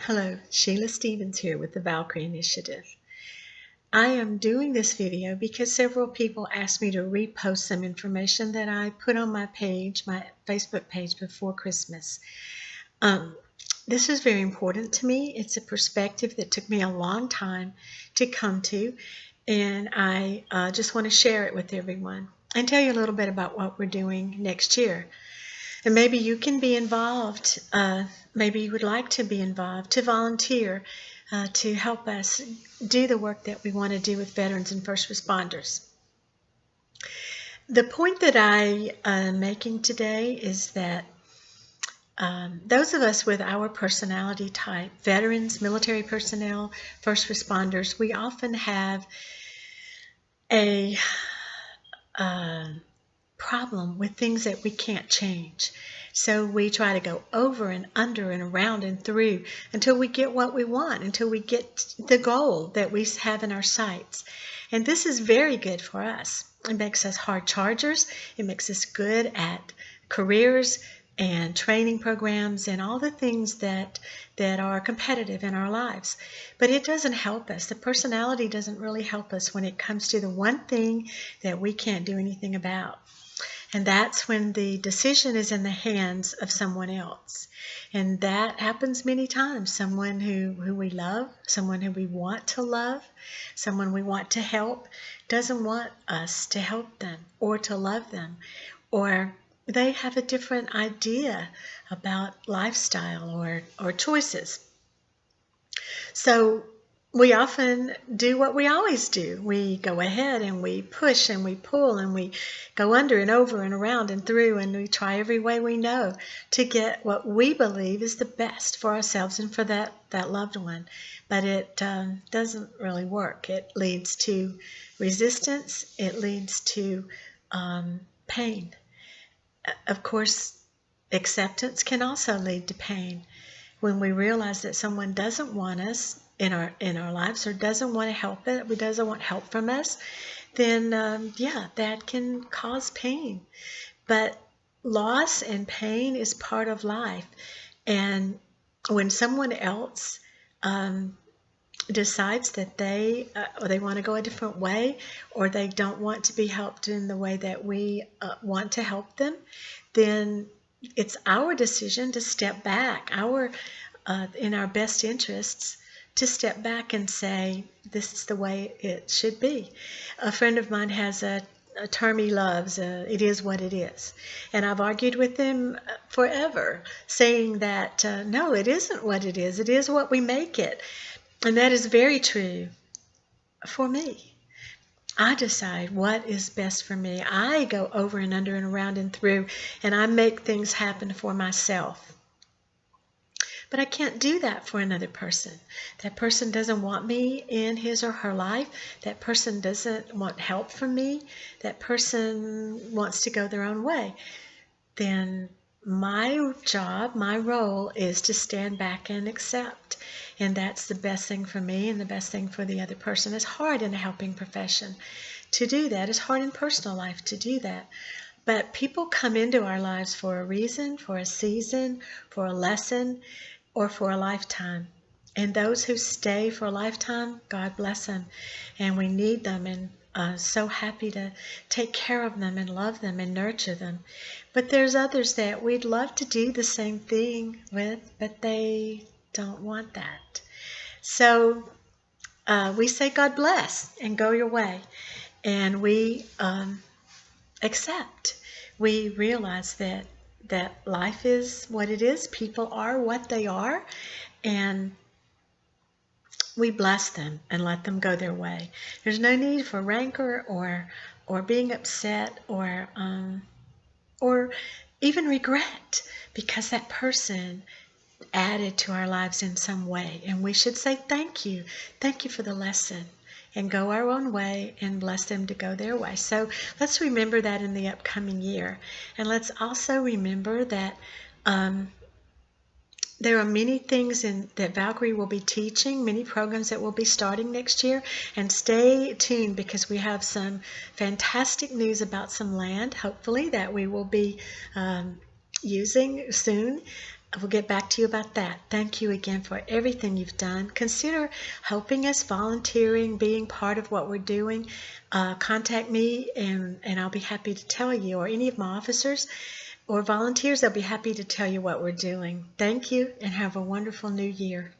Hello, Sheila Stevens here with the Valkyrie Initiative. I am doing this video because several people asked me to repost some information that I put on my page, my Facebook page before Christmas. This is very important to me. It's a perspective that took me a long time to come to, and I just want to share it with everyone and tell you a little bit about what we're doing next year. And maybe you can be involved. Maybe you would like to be involved, to volunteer, to help us do the work that we want to do with veterans and first responders. The point that I am making today is that those of us with our personality type, veterans, military personnel, first responders, we often have a problem with things that we can't change. So we try to go over and under and around and through until we get what we want, until we get the goal that we have in our sights. And this is very good for us. It makes us hard chargers. It makes us good at careers and training programs and all the things that are competitive in our lives. But it doesn't help us. The personality doesn't really help us when it comes to the one thing that we can't do anything about. And that's when the decision is in the hands of someone else. And that happens many times. Someone who we love, someone who we want to love, someone we want to help, doesn't want us to help them or to love them. Or they have a different idea about lifestyle or choices. So we often do what we always do. We go ahead and we push and we pull and we go under and over and around and through, and we try every way we know to get what we believe is the best for ourselves and for that loved one. But it doesn't really work. It leads to resistance. It leads to pain. Of course, acceptance can also lead to pain. When we realize that someone doesn't want us in our lives or doesn't want to help it, or doesn't want help from us, then that can cause pain. But loss and pain is part of life. And when someone else decides that they want to go a different way, or they don't want to be helped in the way that we want to help them, then it's our decision to step back, in our best interests, to step back and say, this is the way it should be. A friend of mine has a term he loves, it is what it is. And I've argued with him forever, saying that, no, it isn't what it is what we make it. And that is very true for me. I decide what is best for me. I go over and under and around and through, and I make things happen for myself. But I can't do that for another person. That person doesn't want me in his or her life. That person doesn't want help from me. That person wants to go their own way. Then my job, my role is to stand back and accept. And that's the best thing for me and the best thing for the other person. It's hard in a helping profession to do that. It's hard in personal life to do that. But people come into our lives for a reason, for a season, for a lesson, or for a lifetime. And those who stay for a lifetime, God bless them. And we need them, and so happy to take care of them and love them and nurture them. But there's others that we'd love to do the same thing with, but they don't want that. So we say, God bless, and go your way. And we accept. We realize that life is what it is. People are what they are, and we bless them and let them go their way. There's no need for rancor or being upset or even regret, because that person added to our lives in some way, and we should say thank you for the lesson, and go our own way and bless them to go their way. So let's remember that in the upcoming year. And let's also remember that there are many things that Valkyrie will be teaching, many programs that will be starting next year. And stay tuned, because we have some fantastic news about some land, hopefully, that we will be using soon. I will get back to you about that. Thank you again for everything you've done. Consider helping us, volunteering, being part of what we're doing. Contact me and I'll be happy to tell you, or any of my officers or volunteers. I'll be happy to tell you what we're doing. Thank you and have a wonderful new year.